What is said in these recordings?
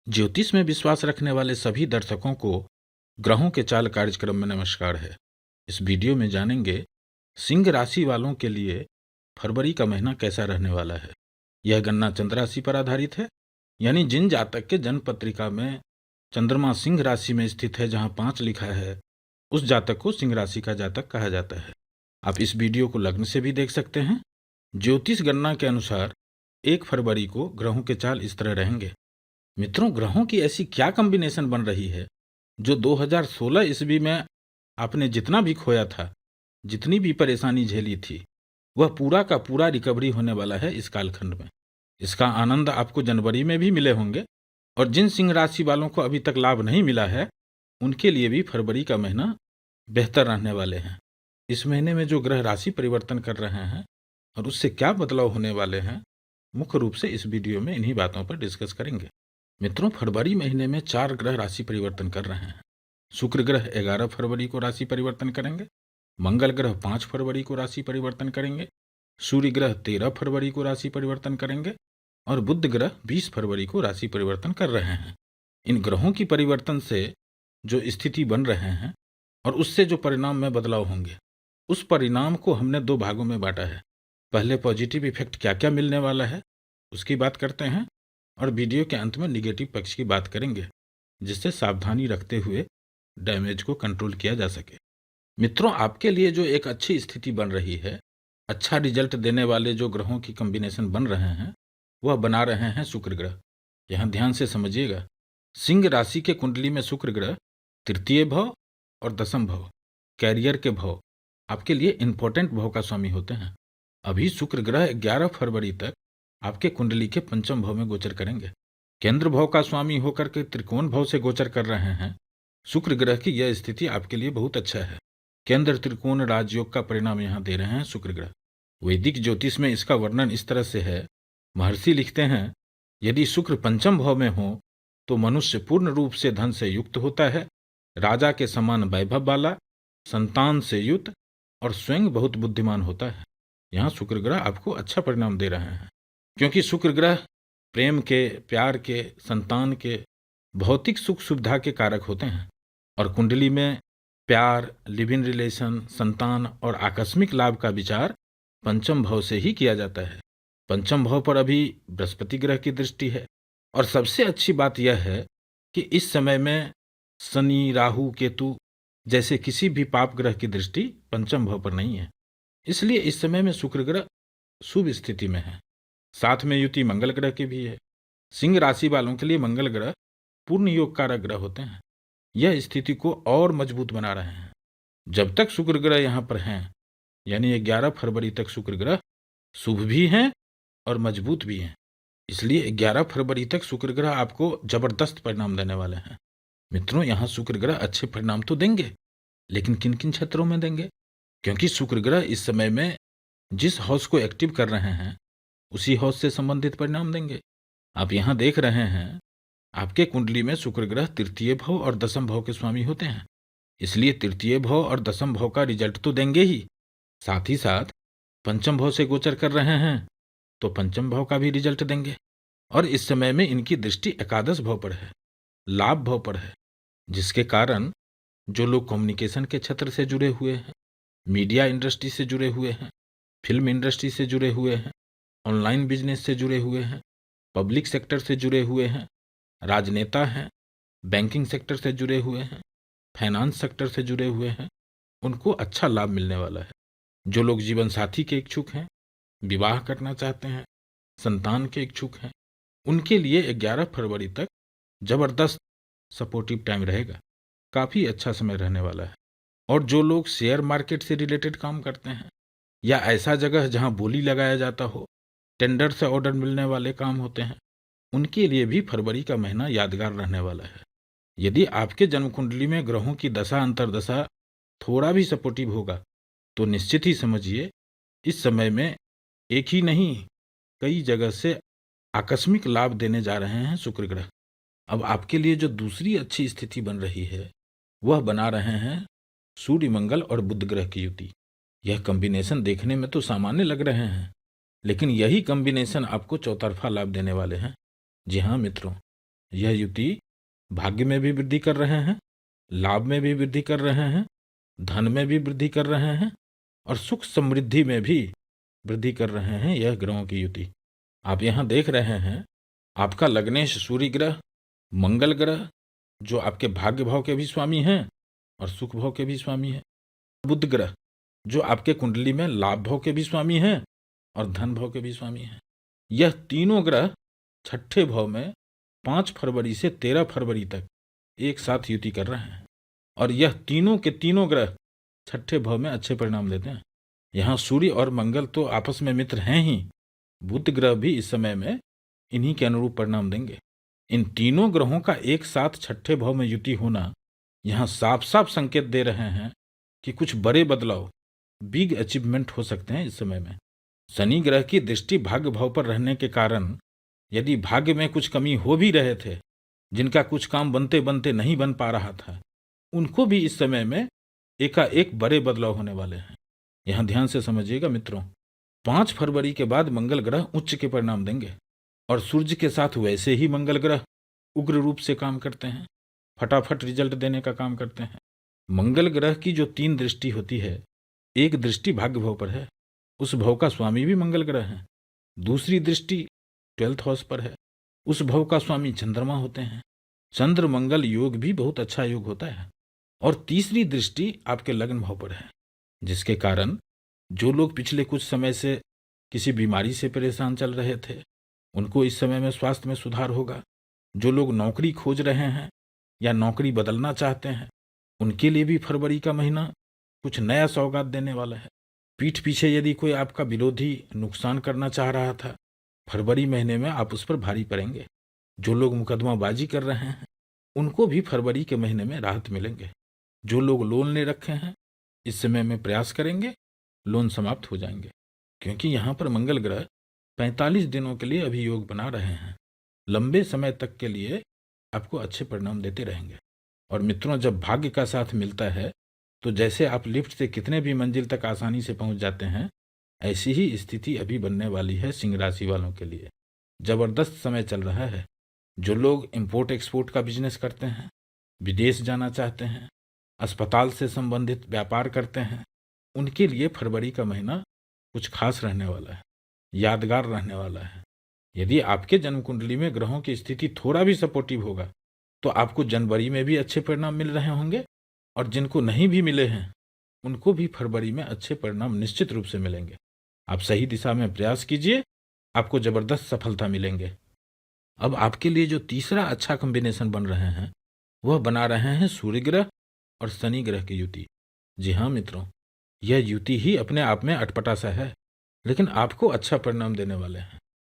ज्योतिष में विश्वास रखने वाले सभी दर्शकों को ग्रहों के चाल कार्यक्रम में नमस्कार है। इस वीडियो में जानेंगे सिंह राशि वालों के लिए फरवरी का महीना कैसा रहने वाला है। यह गणना चंद्र राशि पर आधारित है, यानी जिन जातक के जन्म पत्रिका में चंद्रमा सिंह राशि में स्थित है, जहां 5 लिखा है, उस जातक को सिंह राशि का जातक कहा जाता है। आप इस वीडियो को लग्न से भी देख सकते हैं। ज्योतिष गणना के अनुसार 1 फरवरी को ग्रहों के चाल इस तरह रहेंगे। मित्रों, ग्रहों की ऐसी क्या कॉम्बिनेशन बन रही है जो 2016 ईस्वी में आपने जितना भी खोया था, जितनी भी परेशानी झेली थी, वह पूरा का पूरा रिकवरी होने वाला है इस कालखंड में। इसका आनंद आपको जनवरी में भी मिले होंगे, और जिन सिंह राशि वालों को अभी तक लाभ नहीं मिला है, उनके लिए भी फरवरी का महीना बेहतर रहने वाले हैं। इस महीने में जो ग्रह राशि परिवर्तन कर रहे हैं और उससे क्या बदलाव होने वाले हैं, मुख्य रूप से इस वीडियो में इन्हीं बातों पर डिस्कस करेंगे। मित्रों, फरवरी महीने में 4 ग्रह राशि परिवर्तन कर रहे हैं। शुक्र ग्रह 11 फरवरी को राशि परिवर्तन करेंगे, मंगल ग्रह 5 फरवरी को राशि परिवर्तन करेंगे, सूर्य ग्रह 13 फरवरी को राशि परिवर्तन करेंगे और बुध ग्रह 20 फरवरी को राशि परिवर्तन कर रहे हैं। इन ग्रहों की परिवर्तन से जो स्थिति बन रहे हैं और उससे जो परिणाम में बदलाव होंगे, उस परिणाम को हमने 2 भागों में बांटा है। पहले पॉजिटिव इफेक्ट क्या क्या मिलने वाला है उसकी बात करते हैं, और वीडियो के अंत में निगेटिव पक्ष की बात करेंगे, जिससे सावधानी रखते हुए डैमेज को कंट्रोल किया जा सके। मित्रों, आपके लिए जो एक अच्छी स्थिति बन रही है, अच्छा रिजल्ट देने वाले जो ग्रहों की कॉम्बिनेशन बन रहे हैं, वह बना रहे हैं शुक्र ग्रह। यहाँ ध्यान से समझिएगा, सिंह राशि के कुंडली में शुक्र ग्रह तृतीय भाव और दसम भाव, कैरियर के भाव, आपके लिए इंपॉर्टेंट भाव का स्वामी होते हैं। अभी शुक्र ग्रह 11 फरवरी तक आपके कुंडली के पंचम भाव में गोचर करेंगे। केंद्र भाव का स्वामी होकर के त्रिकोण भाव से गोचर कर रहे हैं। शुक्र ग्रह की यह स्थिति आपके लिए बहुत अच्छा है। केंद्र त्रिकोण राजयोग का परिणाम यहाँ दे रहे हैं शुक्र ग्रह। वैदिक ज्योतिष में इसका वर्णन इस तरह से है। महर्षि लिखते हैं, यदि शुक्र पंचम भाव में हो तो मनुष्य पूर्ण रूप से धन से युक्त होता है, राजा के समान वैभव वाला, संतान से युक्त और स्वयं बहुत बुद्धिमान होता है। यहाँ शुक्र ग्रह आपको अच्छा परिणाम दे रहे हैं, क्योंकि शुक्र ग्रह प्रेम के, प्यार के, संतान के, भौतिक सुख सुविधा के कारक होते हैं। और कुंडली में प्यार, लिव इन रिलेशन, संतान और आकस्मिक लाभ का विचार पंचम भाव से ही किया जाता है। पंचम भाव पर अभी बृहस्पति ग्रह की दृष्टि है, और सबसे अच्छी बात यह है कि इस समय में शनि, राहु, केतु जैसे किसी भी पाप ग्रह की दृष्टि पंचम भाव पर नहीं है। इसलिए इस समय में शुक्र ग्रह शुभ स्थिति में है। साथ में युति मंगल ग्रह की भी है। सिंह राशि वालों के लिए मंगल ग्रह पूर्ण योग कारक ग्रह होते हैं। यह स्थिति को और मजबूत बना रहे हैं। जब तक शुक्र ग्रह यहाँ पर हैं, यानी 11 फरवरी तक शुक्र ग्रह शुभ भी हैं और मजबूत भी हैं। इसलिए 11 फरवरी तक शुक्र ग्रह आपको जबरदस्त परिणाम देने वाले हैं। मित्रों, यहाँ शुक्र ग्रह अच्छे परिणाम तो देंगे, लेकिन किन किन क्षेत्रों में देंगे? क्योंकि शुक्र ग्रह इस समय में जिस हाउस को एक्टिव कर रहे हैं, उसी हाउस से संबंधित परिणाम देंगे। आप यहाँ देख रहे हैं, आपके कुंडली में शुक्र ग्रह तृतीय भाव और दसम भाव के स्वामी होते हैं। इसलिए तृतीय भाव और दसम भाव का रिजल्ट तो देंगे ही, साथ ही साथ पंचम भाव से गोचर कर रहे हैं तो पंचम भाव का भी रिजल्ट देंगे। और इस समय में इनकी दृष्टि एकादश भाव पर है, लाभ भाव पर है, जिसके कारण जो लोग कम्युनिकेशन के क्षेत्र से जुड़े हुए हैं, मीडिया इंडस्ट्री से जुड़े हुए हैं, फिल्म इंडस्ट्री से जुड़े हुए हैं, ऑनलाइन बिजनेस से जुड़े हुए हैं, पब्लिक सेक्टर से जुड़े हुए हैं, राजनेता हैं, बैंकिंग सेक्टर से जुड़े हुए हैं, फाइनेंस सेक्टर से जुड़े हुए हैं, उनको अच्छा लाभ मिलने वाला है। जो लोग जीवन साथी के इच्छुक हैं, विवाह करना चाहते हैं, संतान के इच्छुक हैं, उनके लिए 11 फरवरी तक जबरदस्त सपोर्टिव टाइम रहेगा। काफ़ी अच्छा समय रहने वाला है। और जो लोग शेयर मार्केट से रिलेटेड काम करते हैं, या ऐसा जगह जहां बोली लगाया जाता हो, टेंडर से ऑर्डर मिलने वाले काम होते हैं, उनके लिए भी फरवरी का महीना यादगार रहने वाला है। यदि आपके जन्म कुंडली में ग्रहों की दशा अंतर्दशा थोड़ा भी सपोर्टिव होगा, तो निश्चित ही समझिए इस समय में एक ही नहीं, कई जगह से आकस्मिक लाभ देने जा रहे हैं शुक्र ग्रह। अब आपके लिए जो दूसरी अच्छी स्थिति बन रही है, वह बना रहे हैं सूर्य, मंगल और बुध ग्रह की युति। यह कॉम्बिनेशन देखने में तो सामान्य लग रहे हैं, लेकिन यही कॉम्बिनेशन आपको चौतरफा लाभ देने वाले हैं। जी हाँ मित्रों, यह युति भाग्य में भी वृद्धि कर रहे हैं, लाभ में भी वृद्धि कर रहे हैं, धन में भी वृद्धि कर रहे हैं और सुख समृद्धि में भी वृद्धि कर रहे हैं यह ग्रहों की युति। आप यहाँ देख रहे हैं आपका लग्नेश सूर्य ग्रह, मंगल ग्रह जो आपके भाग्य भाव के भी स्वामी हैं और सुख भाव के भी स्वामी हैं, बुध ग्रह जो आपके कुंडली में लाभ भाव के भी स्वामी हैं और धन भाव के भी स्वामी हैं। यह तीनों ग्रह छठे भाव में 5 फरवरी से 13 फरवरी तक एक साथ युति कर रहे हैं और यह तीनों के तीनों ग्रह छठे भाव में अच्छे परिणाम देते हैं। यहाँ सूर्य और मंगल तो आपस में मित्र हैं ही, बुध ग्रह भी इस समय में इन्हीं के अनुरूप परिणाम देंगे। इन तीनों ग्रहों का एक साथ छठे भाव में युति होना यहाँ साफ साफ संकेत दे रहे हैं कि कुछ बड़े बदलाव, बिग अचीवमेंट हो सकते हैं इस समय में। शनि ग्रह की दृष्टि भाग्य भाव पर रहने के कारण यदि भाग्य में कुछ कमी हो भी रहे थे, जिनका कुछ काम बनते बनते नहीं बन पा रहा था, उनको भी इस समय में एकाएक बड़े बदलाव होने वाले हैं। यहाँ ध्यान से समझिएगा मित्रों, 5 फरवरी के बाद मंगल ग्रह उच्च के परिणाम देंगे और सूर्य के साथ वैसे ही मंगल ग्रह उग्र रूप से काम करते हैं, फटाफट रिजल्ट देने का काम करते हैं। मंगल ग्रह की जो 3 दृष्टि होती है, एक दृष्टि भाग्य भाव पर है, उस भाव का स्वामी भी मंगल ग्रह है। दूसरी दृष्टि 12th हाउस पर है, उस भाव का स्वामी चंद्रमा होते हैं। चंद्र मंगल योग भी बहुत अच्छा योग होता है। और तीसरी दृष्टि आपके लग्न भाव पर है, जिसके कारण जो लोग पिछले कुछ समय से किसी बीमारी से परेशान चल रहे थे, उनको इस समय में स्वास्थ्य में सुधार होगा। जो लोग नौकरी खोज रहे हैं या नौकरी बदलना चाहते हैं, उनके लिए भी फरवरी का महीना कुछ नया सौगात देने वाला है। पीठ पीछे यदि कोई आपका विरोधी नुकसान करना चाह रहा था, फरवरी महीने में आप उस पर भारी पड़ेंगे। जो लोग मुकदमाबाजी कर रहे हैं, उनको भी फरवरी के महीने में राहत मिलेंगे। जो लोग लोन ले रखे हैं, इस समय में प्रयास करेंगे, लोन समाप्त हो जाएंगे, क्योंकि यहाँ पर मंगल ग्रह 45 दिनों के लिए अभी योग बना रहे हैं। लंबे समय तक के लिए आपको अच्छे परिणाम देते रहेंगे। और मित्रों, जब भाग्य का साथ मिलता है तो जैसे आप लिफ्ट से कितने भी मंजिल तक आसानी से पहुंच जाते हैं, ऐसी ही स्थिति अभी बनने वाली है सिंह राशि वालों के लिए। जबरदस्त समय चल रहा है। जो लोग इंपोर्ट एक्सपोर्ट का बिजनेस करते हैं, विदेश जाना चाहते हैं, अस्पताल से संबंधित व्यापार करते हैं, उनके लिए फरवरी का महीना कुछ खास रहने वाला है, यादगार रहने वाला है। यदि आपके जन्म कुंडली में ग्रहों की स्थिति थोड़ा भी सपोर्टिव होगा तो आपको जनवरी में भी अच्छे परिणाम मिल रहे होंगे, और जिनको नहीं भी मिले हैं उनको भी फरवरी में अच्छे परिणाम निश्चित रूप से मिलेंगे। आप सही दिशा में प्रयास कीजिए, आपको जबरदस्त सफलता मिलेंगे। अब आपके लिए जो तीसरा अच्छा कॉम्बिनेशन बन रहे हैं, वह बना रहे हैं सूर्य ग्रह और शनि ग्रह की युति। जी हाँ मित्रों, यह युति ही अपने आप में अटपटा सा है, लेकिन आपको अच्छा परिणाम देने वाले हैं।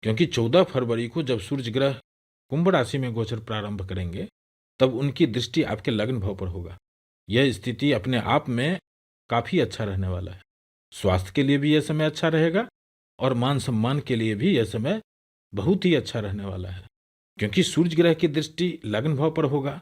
क्योंकि 14 फरवरी को जब सूर्य ग्रह कुंभ राशि में गोचर प्रारंभ करेंगे, तब उनकी दृष्टि आपके लग्न भाव पर होगा। यह स्थिति अपने आप में काफी अच्छा रहने वाला है। स्वास्थ्य के लिए भी यह समय अच्छा रहेगा और मान सम्मान के लिए भी यह समय बहुत ही अच्छा रहने वाला है। क्योंकि सूर्य ग्रह की दृष्टि लग्न भाव पर होगा,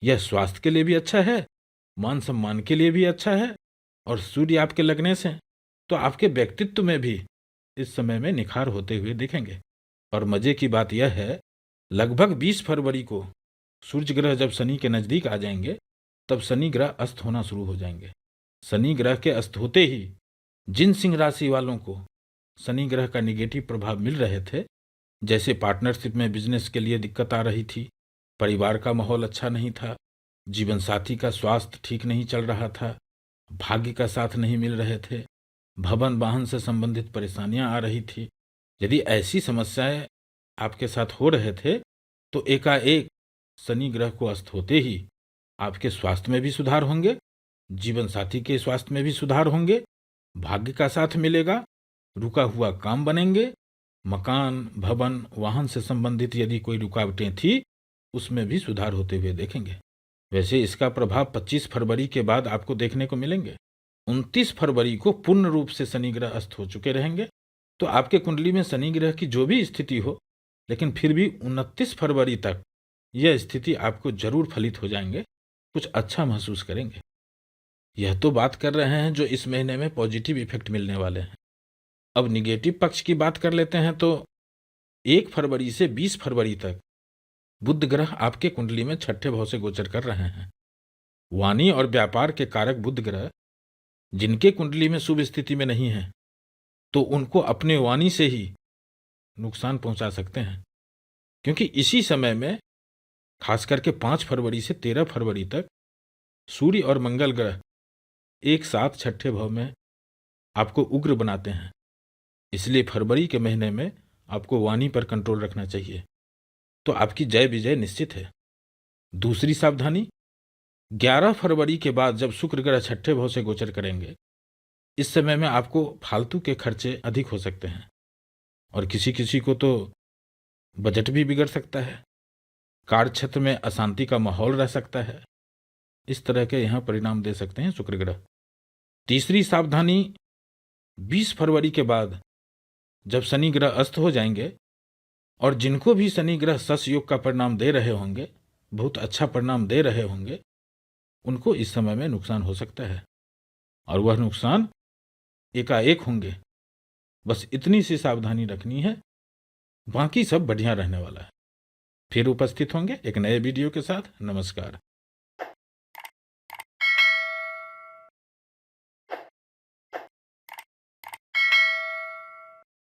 यह स्वास्थ्य के लिए भी अच्छा है, मान सम्मान के लिए भी अच्छा है, और सूर्य आपके लगने से तो आपके व्यक्तित्व में भी इस समय में निखार होते हुए दिखेंगे। और मजे की बात यह है, लगभग 20 फरवरी को सूर्य ग्रह जब शनि के नजदीक आ जाएंगे, तब शनि ग्रह अस्त होना शुरू हो जाएंगे। शनि ग्रह के अस्त होते ही जिन सिंह राशि वालों को शनि ग्रह का निगेटिव प्रभाव मिल रहे थे, जैसे पार्टनरशिप में बिजनेस के लिए दिक्कत आ रही थी, परिवार का माहौल अच्छा नहीं था, जीवन साथी का स्वास्थ्य ठीक नहीं चल रहा था, भाग्य का साथ नहीं मिल रहे थे, भवन वाहन से संबंधित परेशानियां आ रही थी, यदि ऐसी समस्याएं आपके साथ हो रहे थे, तो एकाएक शनि ग्रह को अस्त होते ही आपके स्वास्थ्य में भी सुधार होंगे, जीवन साथी के स्वास्थ्य में भी सुधार होंगे, भाग्य का साथ मिलेगा, रुका हुआ काम बनेंगे, मकान, भवन, वाहन से संबंधित यदि कोई रुकावटें थी, उसमें भी सुधार होते हुए देखेंगे। वैसे इसका प्रभाव 25 फरवरी के बाद आपको देखने को मिलेंगे। 29 फरवरी को पूर्ण रूप से शनि ग्रह अस्त हो चुके रहेंगे। तो आपके कुंडली में शनि ग्रह की जो भी स्थिति हो, लेकिन फिर भी 29 फरवरी तक यह स्थिति आपको जरूर फलित हो जाएंगे, कुछ अच्छा महसूस करेंगे। यह तो बात कर रहे हैं जो इस महीने में पॉजिटिव इफेक्ट मिलने वाले हैं। अब निगेटिव पक्ष की बात कर लेते हैं। तो 1 फरवरी से 20 फरवरी तक बुध ग्रह आपके कुंडली में छठे भाव से गोचर कर रहे हैं। वाणी और व्यापार के कारक बुध ग्रह जिनके कुंडली में शुभ स्थिति में नहीं है, तो उनको अपने वाणी से ही नुकसान पहुंचा सकते हैं, क्योंकि इसी समय में खास करके 5 फरवरी से 13 फरवरी तक सूर्य और मंगल ग्रह एक साथ छठे भाव में आपको उग्र बनाते हैं। इसलिए फरवरी के महीने में आपको वाणी पर कंट्रोल रखना चाहिए, तो आपकी जय विजय निश्चित है। दूसरी सावधानी, 11 फरवरी के बाद जब शुक्र ग्रह छठे भाव से गोचर करेंगे, इस समय में आपको फालतू के खर्चे अधिक हो सकते हैं और किसी किसी को तो बजट भी बिगड़ सकता है। कार्य क्षेत्र में अशांति का माहौल रह सकता है। इस तरह के यहाँ परिणाम दे सकते हैं शुक्र ग्रह। तीसरी सावधानी, 20 फरवरी के बाद जब शनि ग्रह अस्त हो जाएंगे और जिनको भी शनि ग्रह सस योग का परिणाम दे रहे होंगे, बहुत अच्छा परिणाम दे रहे होंगे, उनको इस समय में नुकसान हो सकता है और वह नुकसान एकाएक होंगे। बस इतनी सी सावधानी रखनी है, बाकी सब बढ़िया रहने वाला है। फिर उपस्थित होंगे एक नए वीडियो के साथ। नमस्कार।